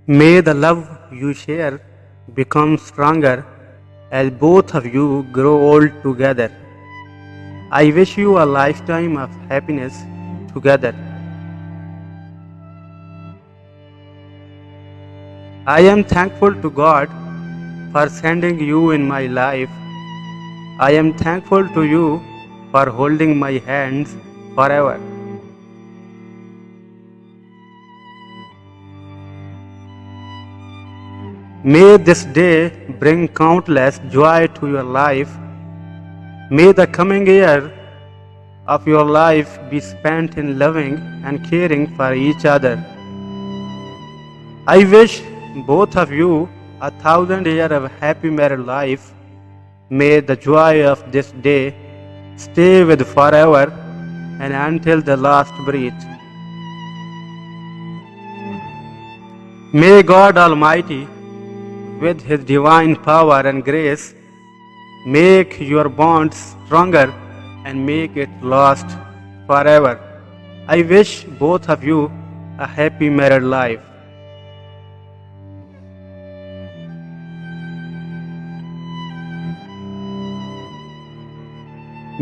May the love you share become stronger as both of you grow old together. I wish you a lifetime of happiness together. I am thankful to God for sending you in my life. I am thankful to you for holding my hands forever. May this day bring countless joy to your life. May the coming year of your life be spent in loving and caring for each other. I wish both of you 1,000 years of happy married life. May the joy of this day stay with forever and until the last breath. May God Almighty, with His divine power and grace, make your bonds stronger and make it last forever. I wish both of you a happy married life.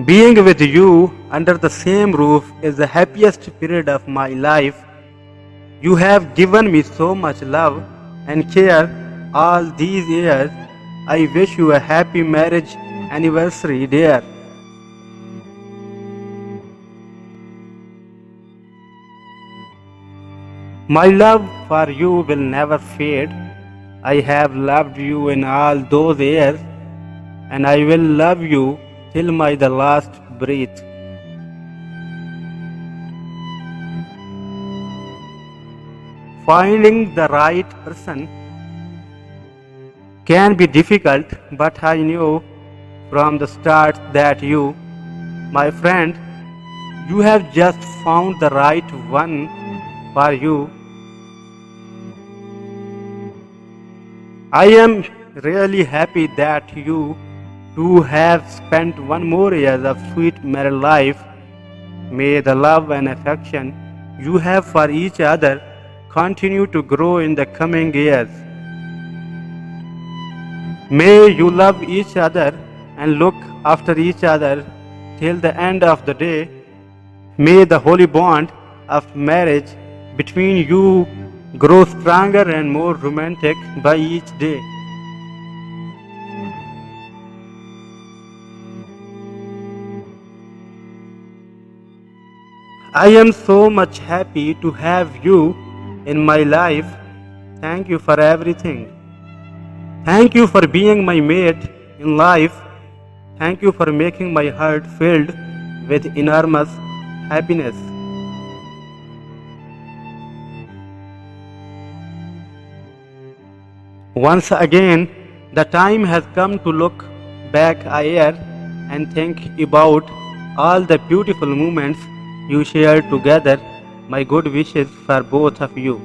Being with you under the same roof is the happiest period of my life. You have given me so much love and care all these years. I wish you a happy marriage anniversary, dear. My love for you will never fade. I have loved you in all those years, and I will love you till my the last breath. Finding the right person can be difficult, but I knew from the start that you, my friend, you have just found the right one for you. I am really happy that you two have spent one more year of sweet married life. May the love and affection you have for each other continue to grow in the coming years. May you love each other and look after each other till the end of the day. May the holy bond of marriage between you grow stronger and more romantic by each day. I am so much happy to have you in my life. Thank you for everything. Thank you for being my mate in life. Thank you for making my heart filled with enormous happiness. Once again, the time has come to look back a year and think about all the beautiful moments you shared together. My good wishes for both of you.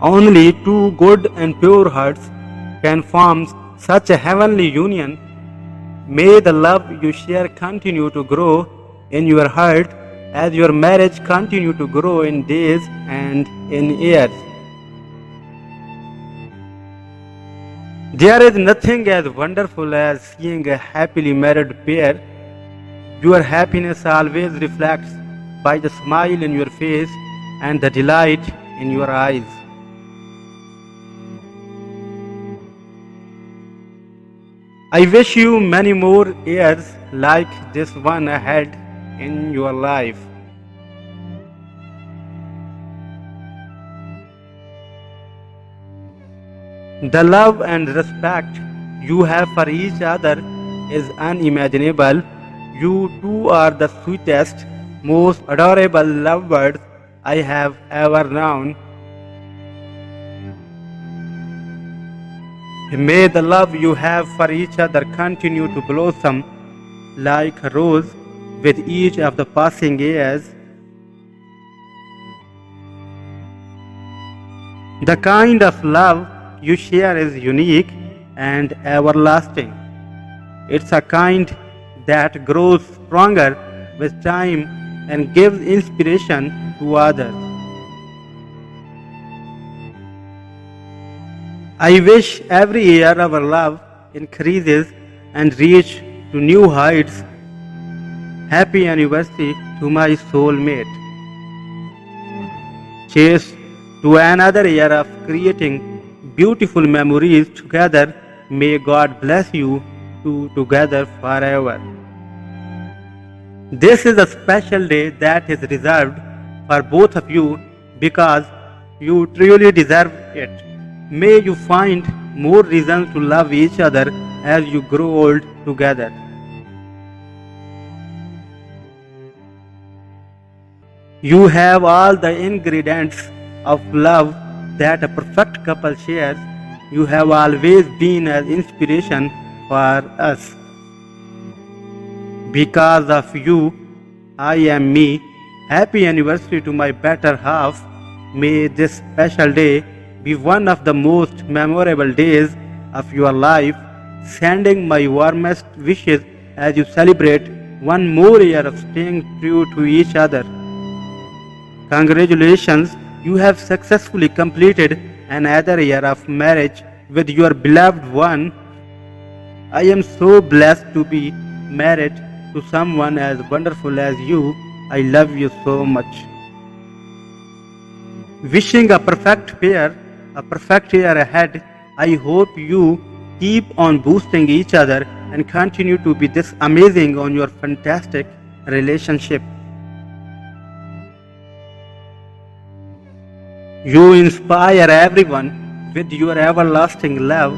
Only two good and pure hearts can form such a heavenly union. May the love you share continue to grow in your heart as your marriage continue to grow in days and in years. There is nothing as wonderful as seeing a happily married pair. Your happiness always reflects by the smile in your face and the delight in your eyes. I wish you many more years like this one ahead in your life. The love and respect you have for each other is unimaginable. You two are the sweetest, most adorable lovebirds I have ever known. May the love you have for each other continue to blossom like a rose with each of the passing years. The kind of love you share is unique and everlasting. It's a kind that grows stronger with time and gives inspiration to others. I wish every year our love increases and reach to new heights. Happy anniversary to my soulmate. Cheers to another year of creating beautiful memories together. May God bless you two together forever. This is a special day that is reserved for both of you because you truly deserve it. May you find more reasons to love each other as you grow old together. You have all the ingredients of love that a perfect couple shares. You have always been an inspiration for us. Because of you, I am me. Happy anniversary to my better half. May this special day be one of the most memorable days of your life. Sending my warmest wishes as you celebrate one more year of staying true to each other. Congratulations, you have successfully completed another year of marriage with your beloved one. I am so blessed to be married to someone as wonderful as you. I love you so much. Wishing a perfect pair, a perfect year ahead. I hope you keep on boosting each other and continue to be this amazing on your fantastic relationship. You inspire everyone with your everlasting love.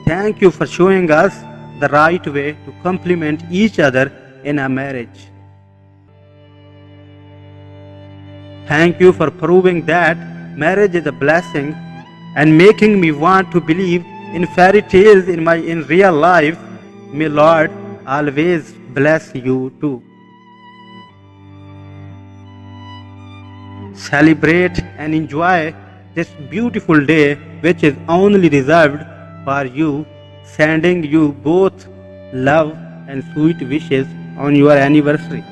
Thank you for showing us the right way to complement each other in a marriage. Thank you for proving that marriage is a blessing and making me want to believe in fairy tales in real life. May Lord always bless you too. Celebrate and enjoy this beautiful day which is only reserved for you, sending you both love and sweet wishes on your anniversary.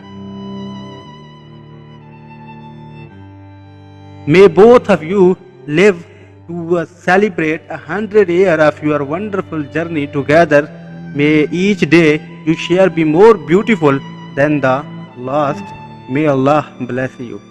May both of you live to celebrate 100 years of your wonderful journey together. May each day you share be more beautiful than the last. May Allah bless you.